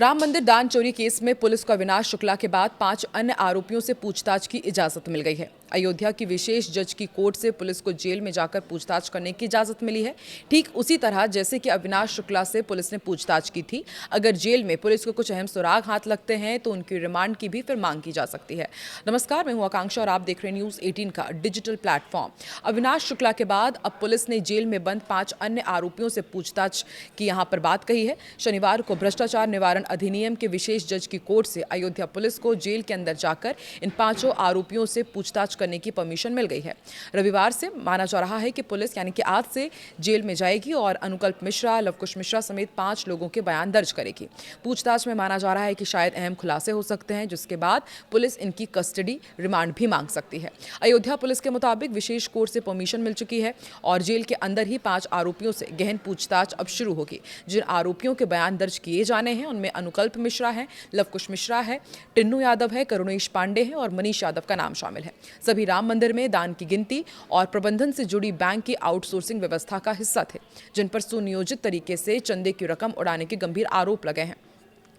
राम मंदिर दान चोरी केस में पुलिस को अविनाश शुक्ला के बाद 5 अन्य आरोपियों से पूछताछ की इजाजत मिल गई है। अयोध्या की विशेष जज की कोर्ट से पुलिस को जेल में जाकर पूछताछ करने की इजाजत मिली है। ठीक उसी तरह जैसे कि अविनाश शुक्ला से पुलिस ने पूछताछ की थी। अगर जेल में पुलिस को कुछ अहम सुराग हाथ लगते हैं तो उनकी रिमांड की भी फिर मांग की जा सकती है। नमस्कार, मैं हूं आकांक्षा और आप देख रहे हैं न्यूज 18 का डिजिटल प्लेटफॉर्म। अविनाश शुक्ला के बाद अब पुलिस ने जेल में बंद 5 अन्य आरोपियों से पूछताछ की यहां पर बात कही है। शनिवार को भ्रष्टाचार निवारण अधिनियम के विशेष जज की कोर्ट से अयोध्या पुलिस को जेल के अंदर जाकर इन 5 आरोपियों से पूछताछ करने की परमिशन मिल गई है। रविवार से माना जा रहा है कि पुलिस यानी कि आज से जेल में जाएगी और अनुकल्प मिश्रा, लवकुश मिश्रा समेत 5 लोगों के बयान दर्ज करेगी। पूछताछ में माना जा रहा है कि शायद अहम खुलासे हो सकते हैं, जिसके बाद पुलिस इनकी कस्टडी रिमांड भी मांग सकती है। अयोध्या पुलिस के मुताबिक विशेष कोर्ट से परमिशन मिल चुकी है और जेल के अंदर ही 5 आरोपियों से गहन पूछताछ अब शुरू होगी। जिन आरोपियों के बयान दर्ज किए जाने हैं उनमें अनुकल्प मिश्रा है, लवकुश मिश्रा है, टिन्नू यादव है, करुणेश पांडे है और मनीष यादव का नाम शामिल है। सभी राम मंदिर में दान की गिनती और प्रबंधन से जुड़ी बैंक की आउटसोर्सिंग व्यवस्था का हिस्सा थे, जिन पर सुनियोजित तरीके से चंदे की रकम उड़ाने के गंभीर आरोप लगे हैं।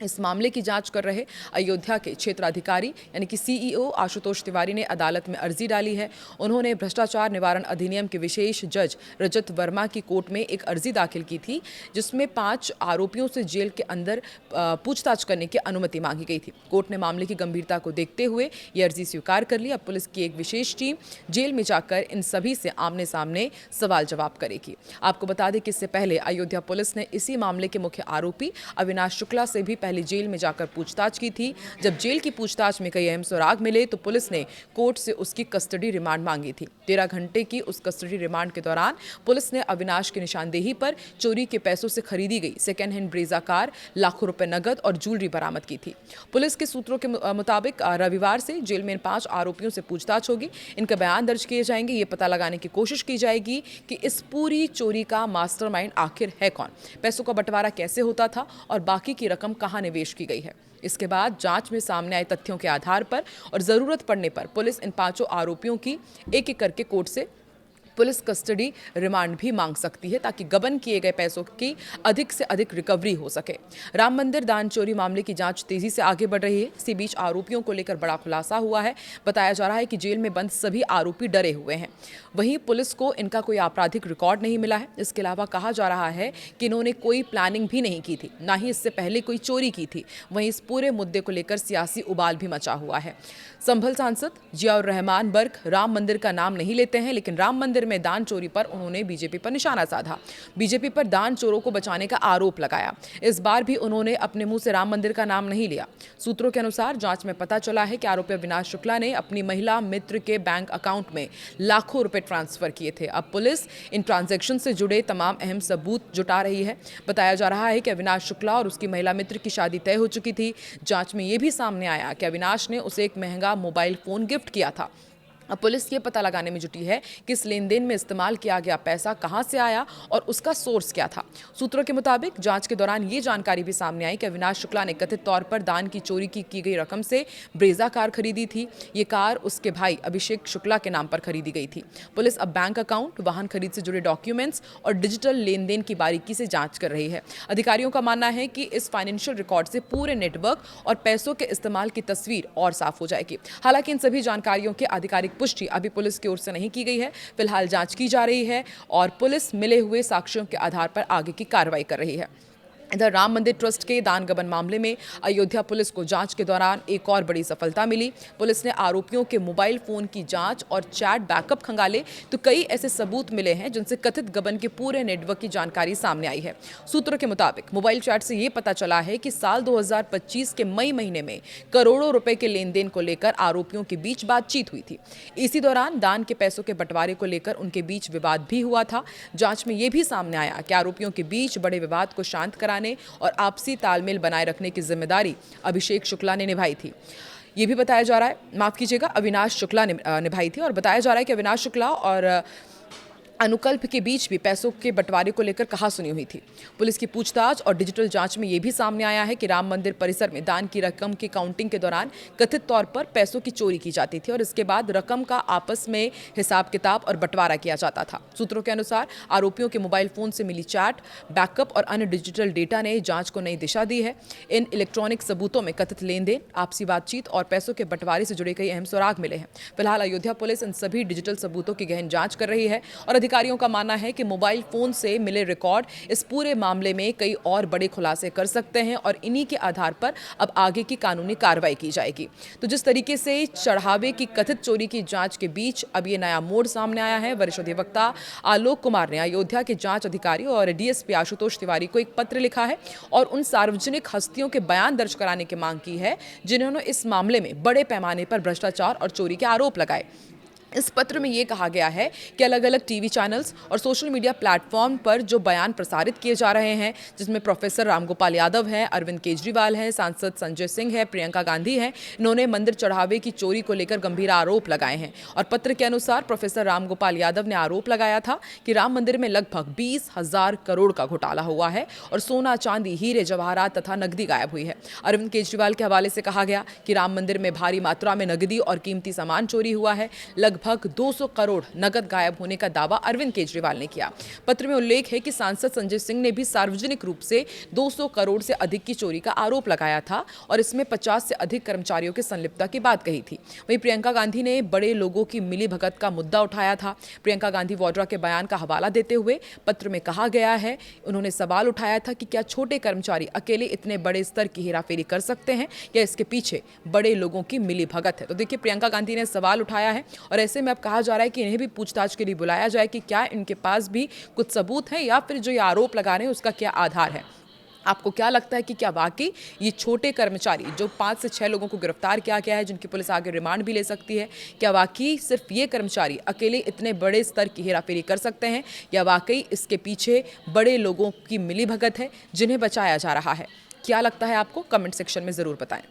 इस मामले की जांच कर रहे अयोध्या के क्षेत्राधिकारी यानी कि सीईओ आशुतोष तिवारी ने अदालत में अर्जी डाली है। उन्होंने भ्रष्टाचार निवारण अधिनियम के विशेष जज रजत वर्मा की कोर्ट में एक अर्जी दाखिल की थी, जिसमें 5 आरोपियों से जेल के अंदर पूछताछ करने की अनुमति मांगी गई थी। कोर्ट ने मामले की गंभीरता को देखते हुए ये अर्जी स्वीकार कर ली। अब पुलिस की एक विशेष टीम जेल में जाकर इन सभी से आमने सामने सवाल जवाब करेगी। आपको बता दें कि इससे पहले अयोध्या पुलिस ने इसी मामले के मुख्य आरोपी अविनाश शुक्ला से भी पहले जेल में जाकर पूछताछ की थी। जब जेल की पूछताछ में कई अहम सुराग मिले तो पुलिस ने कोर्ट से उसकी कस्टडी रिमांड मांगी थी। 13 घंटे की उस कस्टडी रिमांड के दौरान पुलिस ने अविनाश की निशानदेही पर चोरी के पैसों से खरीदी गई सेकेंड हैंड ब्रेजा कार, लाखों रुपए नगद और ज्वेलरी बरामद की थी। पुलिस के सूत्रों के मुताबिक रविवार से जेल में इन 5 आरोपियों से पूछताछ होगी। इनके बयान दर्ज किए जाएंगे। ये पता लगाने की कोशिश की जाएगी कि इस पूरी चोरी का मास्टरमाइंड आखिर है कौन, पैसों का बंटवारा कैसे होता था और बाकी की रकम कहां निवेश की गई है। इसके बाद जांच में सामने आए तथ्यों के आधार पर और जरूरत पड़ने पर पुलिस इन 5 आरोपियों की एक-एक करके कोर्ट से पुलिस कस्टडी रिमांड भी मांग सकती है, ताकि गबन किए गए पैसों की अधिक से अधिक रिकवरी हो सके। राम मंदिर दान चोरी मामले की जांच तेजी से आगे बढ़ रही है। इसी बीच आरोपियों को लेकर बड़ा खुलासा हुआ है। बताया जा रहा है कि जेल में बंद सभी आरोपी डरे हुए हैं। वहीं पुलिस को इनका कोई आपराधिक रिकॉर्ड नहीं मिला है। इसके अलावा कहा जा रहा है कि इन्होंने कोई प्लानिंग भी नहीं की थी, ना ही इससे पहले कोई चोरी की थी। वहीं इस पूरे मुद्दे को लेकर सियासी उबाल भी मचा हुआ है। संभल सांसद जियाउर रहमान बर्क राम मंदिर का नाम नहीं लेते हैं, लेकिन राम मंदिर में दान चोरी पर उन्होंने बीजेपी पर निशाना साधा। बीजेपी पर दान चोरों को बचाने का आरोप लगाया। इस बार भी उन्होंने अपने मुंह से राम मंदिर का नाम नहीं लिया। सूत्रों के अनुसार जांच में पता चला है कि आरोपी अविनाश शुक्ला ने अपनी महिला मित्र के बैंक अकाउंट में लाखों रुपए ट्रांसफर किए थे। अब पुलिस इन ट्रांजैक्शन से जुड़े तमाम अहम सबूत जुटा रही है। बताया जा रहा है कि अविनाश शुक्ला और उसकी महिला मित्र की शादी तय हो चुकी थी। जांच में यह भी सामने आया कि अविनाश ने उसे एक महंगा मोबाइल फोन गिफ्ट किया था। अब पुलिस ये पता लगाने में जुटी है कि इस लेन देन में इस्तेमाल किया गया पैसा कहां से आया और उसका सोर्स क्या था। सूत्रों के मुताबिक जांच के दौरान ये जानकारी भी सामने आई कि अविनाश शुक्ला ने कथित तौर पर दान की चोरी की गई रकम से ब्रेजा कार खरीदी थी। ये कार उसके भाई अभिषेक शुक्ला के नाम पर खरीदी गई थी। पुलिस अब बैंक अकाउंट, वाहन खरीद से जुड़े डॉक्यूमेंट्स और डिजिटल लेन देन की बारीकी से जांच कर रही है। अधिकारियों का मानना है कि इस फाइनेंशियल रिकॉर्ड से पूरे नेटवर्क और पैसों के इस्तेमाल की तस्वीर और साफ हो जाएगी। हालांकि इन सभी जानकारियों के आधिकारिक पुष्टि अभी पुलिस की ओर से नहीं की गई है। फिलहाल जांच की जा रही है और पुलिस मिले हुए साक्ष्यों के आधार पर आगे की कार्रवाई कर रही है। इधर राम मंदिर ट्रस्ट के दान गबन मामले में अयोध्या पुलिस को जांच के दौरान एक और बड़ी सफलता मिली। पुलिस ने आरोपियों के मोबाइल फोन की जांच और चैट बैकअप खंगाले तो कई ऐसे सबूत मिले हैं जिनसे कथित गबन के पूरे नेटवर्क की जानकारी सामने आई है। सूत्रों के मुताबिक मोबाइल चैट से ये पता चला है कि साल 2025 के मई महीने में करोड़ों रुपए के लेन देन को लेकर आरोपियों के बीच बातचीत हुई थी। इसी दौरान दान के पैसों के बंटवारे को लेकर उनके बीच विवाद भी हुआ था। जांच में यह भी सामने आया कि आरोपियों के बीच बड़े विवाद को शांत कराने और आपसी तालमेल बनाए रखने की जिम्मेदारी अभिषेक शुक्ला ने निभाई थी। ये भी बताया जा रहा है, माफ कीजिएगा, अविनाश शुक्ला ने निभाई थी और बताया जा रहा है कि अविनाश शुक्ला और अनुकल्प के बीच भी पैसों के बंटवारे को लेकर कहासुनी हुई थी। पुलिस की पूछताछ और डिजिटल जांच में यह भी सामने आया है कि राम मंदिर परिसर में दान की रकम की काउंटिंग के दौरान कथित तौर पर पैसों की चोरी की जाती थी और इसके बाद रकम का आपस में हिसाब किताब और बंटवारा किया जाता था। सूत्रों के अनुसार आरोपियों के मोबाइल फोन से मिली चैट, बैकअप और अन्य डिजिटल डेटा ने जांच को नई दिशा दी है। इन इलेक्ट्रॉनिक सबूतों में कथित लेन देन, आपसी बातचीत और पैसों के बंटवारे से जुड़े कई अहम सुराग मिले हैं। फिलहाल अयोध्या पुलिस इन सभी डिजिटल सबूतों की गहन जांच कर रही है और अधिकारियों का मानना है कि मोबाइल फोन से मिले रिकॉर्ड इस पूरे मामले में कई और बड़े खुलासे कर सकते हैं और इन्हीं के आधार पर अब आगे की कानूनी कार्रवाई की जाएगी। तो जिस तरीके से चढ़ावे की कथित चोरी की जांच के बीच अब ये नया मोड़ सामने आया है, वरिष्ठ अधिवक्ता आलोक कुमार ने अयोध्या के जांच अधिकारी और डीएसपी आशुतोष तिवारी को एक पत्र लिखा है और उन सार्वजनिक हस्तियों के बयान दर्ज कराने की मांग की है जिन्होंने इस मामले में बड़े पैमाने पर भ्रष्टाचार और चोरी के आरोप लगाए। इस पत्र में ये कहा गया है कि अलग अलग टीवी चैनल्स और सोशल मीडिया प्लेटफॉर्म पर जो बयान प्रसारित किए जा रहे हैं, जिसमें प्रोफेसर रामगोपाल यादव हैं, अरविंद केजरीवाल हैं, सांसद संजय सिंह है, प्रियंका गांधी हैं, इन्होंने मंदिर चढ़ावे की चोरी को लेकर गंभीर आरोप लगाए हैं। और पत्र के अनुसार प्रोफेसर रामगोपाल यादव ने आरोप लगाया था कि राम मंदिर में लगभग 20,000 करोड़ का घोटाला हुआ है और सोना, चांदी, हीरे जवाहरात तथा नकदी गायब हुई है। अरविंद केजरीवाल के हवाले से कहा गया कि राम मंदिर में भारी मात्रा में नकदी और कीमती सामान चोरी हुआ है। लगभग 200 करोड़ नकद गायब होने का दावा अरविंद केजरीवाल ने किया। पत्र में उल्लेख है कि सांसद संजय सिंह ने भी सार्वजनिक रूप से 200 करोड़ से अधिक की चोरी का आरोप लगाया था और इसमें 50 से अधिक कर्मचारियों की संलिप्तता की बात कही थी। वहीं प्रियंका गांधी ने बड़े लोगों की मिलीभगत का मुद्दा उठाया था। प्रियंका गांधी वाड्रा के बयान का हवाला देते हुए पत्र में कहा गया है, उन्होंने सवाल उठाया था कि क्या छोटे कर्मचारी अकेले इतने बड़े स्तर की हेराफेरी कर सकते हैं या इसके पीछे बड़े लोगों की मिलीभगत है। तो देखिए, प्रियंका गांधी ने सवाल उठाया है और ऐसे में अब कहा जा रहा है कि इन्हें भी पूछताछ के लिए बुलाया जाए कि क्या इनके पास भी कुछ सबूत है या फिर जो ये आरोप लगा रहे हैं उसका क्या आधार है। आपको क्या लगता है कि क्या वाकई ये छोटे कर्मचारी, जो 5 से 6 लोगों को गिरफ्तार किया गया है, जिनकी पुलिस आगे रिमांड भी ले सकती है, क्या वाकई सिर्फ ये कर्मचारी अकेले इतने बड़े स्तर की हेराफेरी कर सकते हैं या वाकई इसके पीछे बड़े लोगों की मिलीभगत है जिन्हें बचाया जा रहा है? क्या लगता है आपको? कमेंट सेक्शन में ज़रूर बताएं।